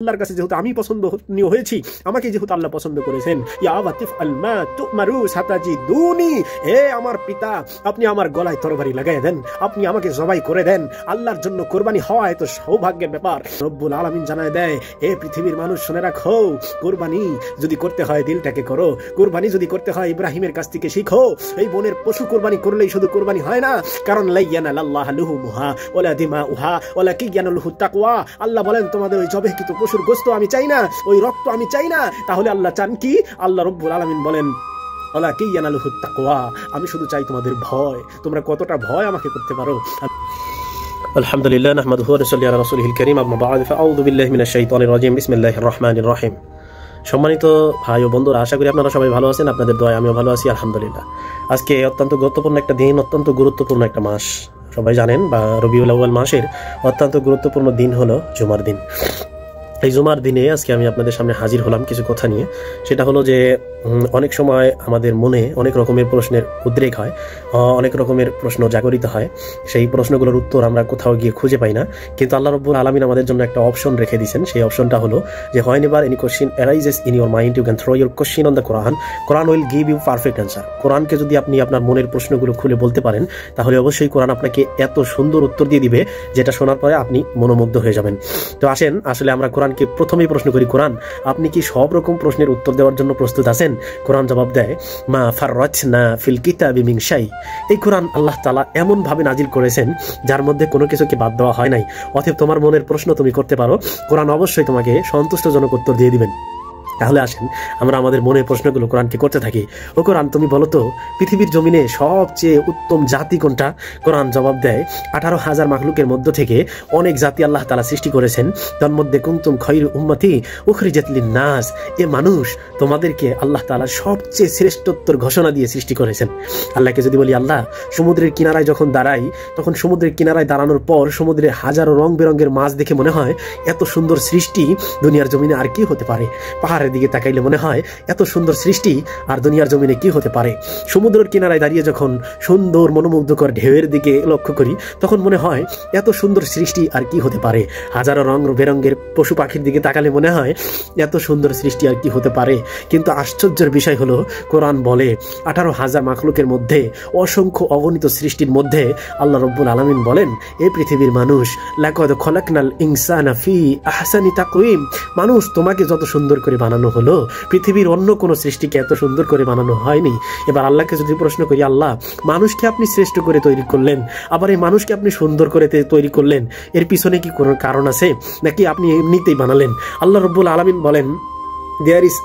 আল্লাহর কাছে যেহেতু আমি পছন্দনীয় হয়েছি, আমাকে যেহেতু আল্লাহ পছন্দ করেছেন, ইয়া আবাতিফ আলমা তুমারু সাতাজিদুনি, হে আমার পিতা, আপনি আমার গলায় তরবারি লাগাই দেন, আপনি আমাকে জবাই করে দেন। আল্লাহর জন্য কোরবানি হওয়া এত সৌভাগ্যের ব্যাপার। রব্বুল আলামিন জানায় দেয়, হে পৃথিবীর মানুষ শুনে রাখো, কোরবানি যদি করতে হয় দিলটাকে করো, কোরবানি যদি করতে হয় ইব্রাহিমের কাছ থেকে শিখো। এই বনের পশু কোরবানি করলেই শুধু কোরবানি হয় না, কারণ লাইয়ানালাল্লাহু লুহুমুহা ওয়ালা দিমাউহা ওয়ালাকিন ইয়ানালুহু তাকওয়া। আল্লাহ বলেন, তোমাদের ওই জবেহকৃত পশুর গোশত আমি চাই না, ওই রক্ত আমি চাই না। তাহলে আল্লাহ চান কি? আল্লাহ রব্বুল আলামিন বলেন, ওয়ালাকিন ইয়ানালুহু তাকওয়া, আমি শুধু চাই তোমাদের ভয়। তোমরা কতটা ভয় আমাকে করতে পারো। আলহামদুলিল্লাহ নাহমাদুহু ওয়া নুসাল্লি আলা রাসূলিহিল কারীম, আম্মা বা'দ, ফাআউযু বিল্লাহি মিনাশ শাইতানির রাজীম, বিসমিল্লাহির রহমানির রহিম। সম্মানিত ভাই ও বন্ধুরা, আশা করি আপনারা সবাই ভালো আছেন। আপনাদের দোয়ায় আমিও ভালো আছি, আলহামদুলিল্লাহ। আজকে অত্যন্ত গুরুত্বপূর্ণ একটা দিন, অত্যন্ত গুরুত্বপূর্ণ একটা মাস। সবাই জানেন বা রবিউল আউয়াল মাসের অত্যন্ত গুরুত্বপূর্ণ দিন হলো জুমার দিন। এই জুমার দিনে আজকে আমি আপনাদের সামনে হাজির হলাম কিছু কথা নিয়ে। সেটা হলো যে অনেক সময় আমাদের মনে অনেক রকমের প্রশ্নের উদ্রেক হয়, অনেক রকমের প্রশ্ন জাগরিত হয়। সেই প্রশ্নগুলোর উত্তর আমরা কোথাও গিয়ে খুঁজে পাই না, কিন্তু আল্লাহ রাব্বুল আলামিন আমাদের জন্য একটা অপশন রেখে দিয়েছেন। সেই অপশনটা হলো যে whenever any question arises in your mind, you can throw your question on the Quran. Quran will give you perfect answer. কোরআনকে যদি আপনি আপনার মনের প্রশ্নগুলো খুলে বলতে পারেন, তাহলে অবশ্যই কোরআন আপনাকে এত সুন্দর উত্তর দিয়ে দিবে, যেটা শোনার পরে আপনি মনোমুগ্ধ হয়ে যাবেন। তো আসেন, আসলে আমরা কোরআনকে প্রথমেই প্রশ্ন করি, কোরআন আপনি কি সব রকম প্রশ্নের উত্তর দেওয়ার জন্য প্রস্তুত আছেন? কোরআন জবাব দেয়, মা ফাররাতনা ফিল কিতাবি মিন শাই। এই কোরআন আল্লাহ তাআলা এমন ভাবে নাজিল করেছেন যার মধ্যে কোনো কিছুকে বাদ দেওয়া হয় নাই। অতএব তোমার মনের প্রশ্ন তুমি করতে পারো, কোরআন অবশ্যই তোমাকে সন্তুষ্টজনক উত্তর দিয়ে দিবেন। তাহলে আসেন আমরা আমাদের মনের প্রশ্নগুলো কোরআনকে করতে থাকি। ও কোরআন, তুমি বলো তো পৃথিবীর জমিনে সবচেয়ে উত্তম জাতি কোনটা? কোরআন জবাব দেয়, 18,000 মাখলুকের মধ্য থেকে অনেক জাতি আল্লাহ তাআলা সৃষ্টি করেছেন। তার মধ্যে কুনতুম খায়রু উম্মতি উখরিজাত লিন-নাস, এ মানুষ তোমাদেরকে আল্লাহ তাআলা সবচেয়ে শ্রেষ্ঠত্বর ঘোষণা দিয়ে সৃষ্টি করেছেন। আল্লাহকে যদি বলি, আল্লাহ সমুদ্রের কিনারায় যখন দাঁড়াই, তখন সমুদ্রের কিনারায় দাঁড়ানোর পর সমুদ্রে হাজারো রং বেরঙের মাছ দেখে মনে হয় এত সুন্দর সৃষ্টি দুনিয়ার জমিনে আর কি হতে পারে। পাহাড়ের দিকে তাকাইলে মনে হয় এত সুন্দর সৃষ্টি আর দুনিয়ার জমিনে কি হতে পারে। সমুদ্রের কিনারায় দাঁড়িয়ে যখন সুন্দর মনোমুগ্ধকর ঢেউয়ের দিকে লক্ষ্য করি, তখন মনে হয় এত সুন্দর সৃষ্টি আর কি হতে পারে। হাজারো রং বেরঙের পশু পাখির দিকে তাকালে মনে হয় এত সুন্দর সৃষ্টি আর কি হতে পারে। কিন্তু আশ্চর্যের বিষয় হলো, কোরআন বলে 18,000 মাখলুকের মধ্যে, অসংখ্য অগণিত সৃষ্টির মধ্যে আল্লাহ রব্বুল আলামিন বলেন, এই পৃথিবীর মানুষ, লাকাদ খলাকনাল ইনসানা ফি আহসানি তাকওয়িম, মানুষ তোমাকে যত সুন্দর করে বানানো হলো, পৃথিবীর অন্য কোনো সৃষ্টিকে এত সুন্দর করে বানানো হয়নি। এবার আল্লাহকে যদি প্রশ্ন করি, আল্লাহ মানুষকে আপনি শ্রেষ্ঠ করে তৈরি করলেন, আবার এই মানুষকে আপনি সুন্দর করে তৈরি করলেন, এর পিছনে কি কোনো কারণ আছে নাকি আপনি এমনিতেই বানালেন? আল্লাহ রাব্বুল আলামিন বলেন, there is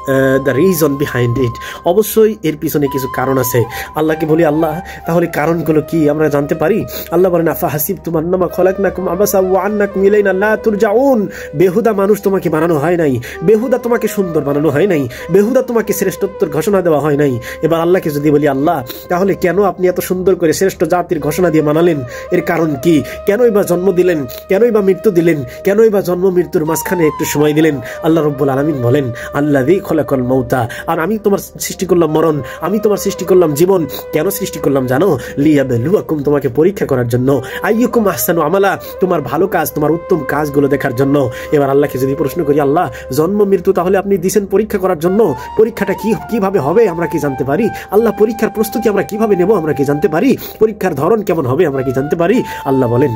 the reason behind it, অবশ্যই এর পিছনে কিছু কারণ আছে। আল্লাহকে বলি, আল্লাহ তাহলে কারণগুলো কি আমরা জানতে পারি? আল্লাহ বলেন, আফাহাসিবতুম আন্নামা খলাকনাকুম আবাসা ওয়া আন্নাকুম ইলাইনা লা তুরজাউন, বেহুদা মানুষ তোমাকে বানানো হয় নাই, বেহুদা তোমাকে সুন্দর বানানো হয় নাই, বেহুদা তোমাকে শ্রেষ্ঠত্বর ঘোষণা দেওয়া হয় নাই। এবার আল্লাহকে যদি বলি, আল্লাহ তাহলে কেন আপনি এত সুন্দর করে শ্রেষ্ঠ জাতির ঘোষণা দিয়ে বানালেন? এর কারণ কি? কেনই বা জন্ম দিলেন, কেনই বা মৃত্যু দিলেন, কেনই বা জন্ম মৃত্যুর মাঝখানে একটু সময় দিলেন? আল্লাহ রাব্বুল আলামিন বলেন, আল্লাযী খলাকাল মাউতা, আর আমি তোমার সৃষ্টি করলাম মরণ, আমি তোমার সৃষ্টি করলাম জীবন। কেন সৃষ্টি করলাম জানো? লিয়াবলুয়াকুম, তোমাকে পরীক্ষা করার জন্য। আইয়ুকুম আহসানু আমালা, তোমার ভালো কাজ, তোমার উত্তম কাজগুলো দেখার জন্য। এবার আল্লাহকে যদি প্রশ্ন করি, আল্লাহ জন্ম মৃত্যু তাহলে আপনি দিয়েছেন পরীক্ষা করার জন্য, পরীক্ষাটা কিভাবে হবে আমরা কি জানতে পারি? আল্লাহ পরীক্ষার প্রস্তুতি আমরা কিভাবে নেব আমরা কি জানতে পারি? পরীক্ষার ধরন কেমন হবে আমরা কি জানতে পারি? আল্লাহ বলেন,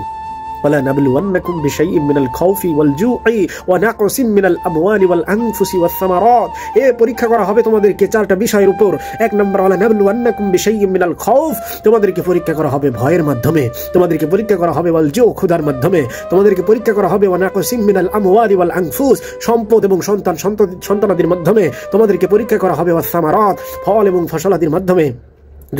ওয়ালা নাবলুওয়ান্নাকুম বিশাইইন মিনাল খাউফি ওয়াল জুই ওয়া নাকসিম মিনাল আমওয়ালি ওয়াল আনফুসি ওয়াস সামারাত, পরীক্ষা করা হবে তোমাদেরকে 4টা বিষয়ের উপর। 1 নম্বর, ওয়ালা নাবলুওয়ান্নাকুম বিশাইইন মিনাল খাউফ, তোমাদেরকে পরীক্ষা করা হবে ভয়ের মাধ্যমে, তোমাদেরকে পরীক্ষা করা হবে ওয়াল জু, ক্ষুধার মাধ্যমে, তোমাদেরকে পরীক্ষা করা হবে ওয়া নাকসিম মিনাল আমওয়ালি ওয়াল আনফুস, সম্পদ এবং সন্তানাদির মাধ্যমে তোমাদেরকে পরীক্ষা করা হবে, ওয়াস সামারাত, ফল এবং ফসলাদির মাধ্যমে।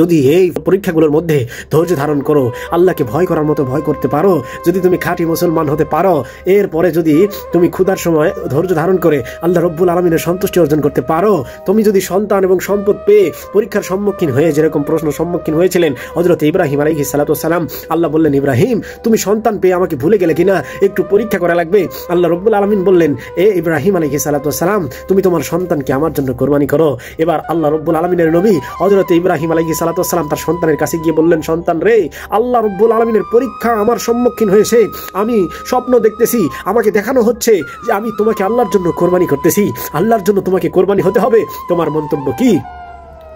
যদি এই পরীক্ষাগুলোর মধ্যে ধৈর্য ধারণ করো, আল্লাহকে ভয় করার মতো ভয় করতে পারো, যদি তুমি খাঁটি মুসলমান হতে পারো, এরপরে যদি তুমি ক্ষুধার সময় ধৈর্য ধারণ করে আল্লাহ রব্বুল আলামিনের সন্তুষ্টি অর্জন করতে পারো, তুমি যদি সন্তান এবং সম্পদ পেয়ে পরীক্ষার সম্মুখীন হয়ে যেরকম প্রশ্ন সম্মুখীন হয়েছিলেন হযরত ইব্রাহিম আলাইহিস সালাতু ওয়াস সালাম, আল্লাহ বললেন, ইব্রাহিম তুমি সন্তান পেয়ে আমাকে ভুলে গেলে কিনা, একটু পরীক্ষা করা লাগবে। আল্লাহ রব্বুল আলামিন বললেন, এ ইব্রাহিম আলাইহিস সালাতু ওয়াস সালাম, তুমি তোমার সন্তানকে আমার জন্য কোরবানি করো। এবার আল্লাহ রব্বুল আলামিনের নবী হযরত ইব্রাহিম আলাইহিস সাল্লাতু ওয়াস সালাম তার সন্তানের কাছে গিয়ে বললেন, সন্তান রে, আল্লাহ রাব্বুল আলামিনের পরীক্ষা আমার সম্মুখীন হয়েছে, আমি স্বপ্ন দেখতেছি, আমাকে দেখানো হচ্ছে যে আমি তোমাকে আল্লাহর জন্য কোরবানি করতেছি, আল্লাহর জন্য তোমাকে কোরবানি হতে হবে, তোমার মন্তব্য কি?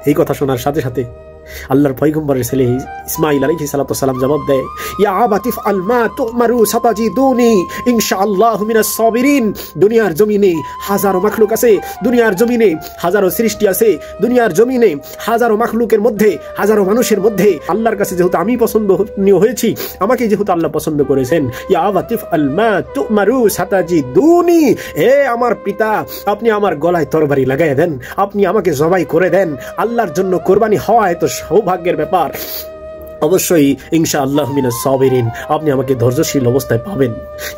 এই কথা শোনার সাথে সাথে আল্লাহর পয়গম্বরের ছেলে ইসমাঈল আলাইহিস সালাতু ওয়াস সালাম জবাব দেয়, ইয়া আবাতিফ আলমা তুমারু সাতাজিদুনি ইনশাআল্লাহু মিনাস সাবিরিন। দুনিয়ার জমিনে হাজারো মাখলুক আছে, দুনিয়ার জমিনে হাজারো সৃষ্টি আছে, দুনিয়ার জমিনে হাজারো মাখলুকের মধ্যে, হাজারো মানুষের মধ্যে আল্লাহর কাছে যেহেতু আমি পছন্দনীয় হয়েছি, আমাকে যেহেতু আল্লাহ পছন্দ করেছেন, ইয়া আবাতিফ আলমা তুমারু সাতাজিদুনি, হে আমার পিতা, আপনি আমার গলায় তরবারি লাগাই দেন, আপনি আমাকে জবাই করে দেন। আল্লাহর জন্য কোরবানি হওয়া এত সৌভাগ্যের ব্যাপার, অবশ্যই ইনশাআল্লাহ মিনাস সাবিরিন, আপনি আমাকে ধৈর্যশীল অবস্থায় পাবেন।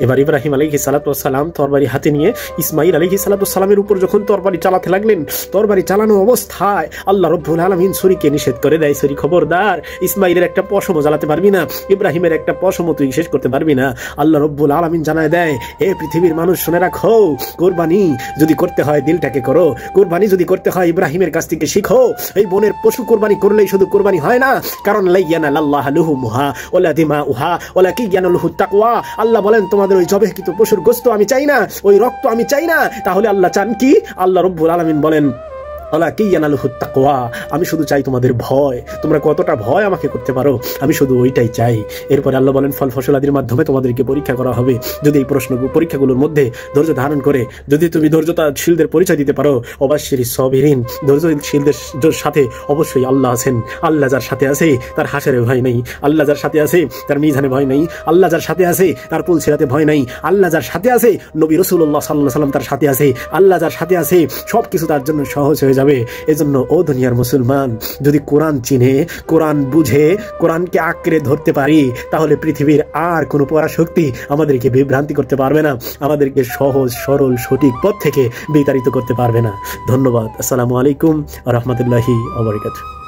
এবার ইব্রাহিম আলাইহিস সালাতু ওয়াস সালাম তরবারি হাতে নিয়ে ইসমাঈল আলাইহিস সালাতু ওয়াস সালামের উপর যখন তরবারি চালাতে লাগলেন, তরবারি চালানো অবস্থায় আল্লাহ রাব্বুল আলামিন ছুরিকে নিষেধ করে দেয়, ছুরি খবরদার, ইসমাঈলের একটা পশমও জ্বালাতে পারবি না, ইব্রাহিমের একটা পশমও তুই শেষ করতে পারবি না। আল্লাহ রাব্বুল আলামিন জানায় দেয়, হে পৃথিবীর মানুষ শুনে রাখো, কোরবানি যদি করতে হয় দিলটাকে করো, কোরবানি যদি করতে হয় ইব্রাহিমের কাছ থেকে শিখো। এই বনের পশু কোরবানি করলেই শুধু কোরবানি হয় না, কারণ লাইয়ানা আল্লাহ লুহুমুহা ওয়ালা দিমাউহা ওয়ালাকিন ইয়ানালুহুত তাকওয়া। আল্লাহ বলেন, তোমাদের ওই জবেহকৃত পশুর গোশত আমি চাই না, ওই রক্ত আমি চাই না। তাহলে আল্লাহ চান কি? আল্লাহ রাব্বুল আলামিন বলেন, আমি শুধু চাই তোমাদের ভয়, তোমরা কতটা ভয় আমাকে করতে পারো, আমি শুধু ওইটাই চাই। এরপরে আল্লাহ বলেন, ফল ফসল আদির মাধ্যমে তোমাদেরকে পরীক্ষা করা হবে। যদি এই পরীক্ষাগুলোর মধ্যে ধৈর্য ধারণ করে যদি তুমি ধৈর্যশীলদের পরিচয় দিতে পারো, অবশ্যই সাবিরিন, ধৈর্যশীলদের সাথে অবশ্যই আল্লাহ আছেন। আল্লাহ যার সাথে আছে তার হাসরে ভয় নেই, আল্লাহ যার সাথে আছে তার মিজানে ভয় নেই, আল্লাহ যার সাথে আছে তার পুলসিরাতে ভয় নেই, আল্লাহ যার সাথে আছে নবী রাসূলুল্লাহ সাল্লাল্লাহু আলাইহি ওয়াসাল্লাম তার সাথে আছে, আল্লাহ যার সাথে আছে সবকিছু তার জন্য সহজ হয়ে যাবে। এজন্য ও দুনিয়ার মুসলমান, যদি কোরআন চিনে, কোরআন বুঝে, কোরআনকে আঁকড়ে ধরতে পারি, তাহলে পৃথিবীর আর কোনো পরাশক্তি আমাদেরকে বিভ্রান্তি করতে পারবে না, আমাদেরকে সহজ সরল সঠিক পথ থেকে বিতাড়িত করতে পারবে না। ধন্যবাদ। আসসালামু আলাইকুম ওয়া রাহমাতুল্লাহি ওয়া বারাকাতুহু।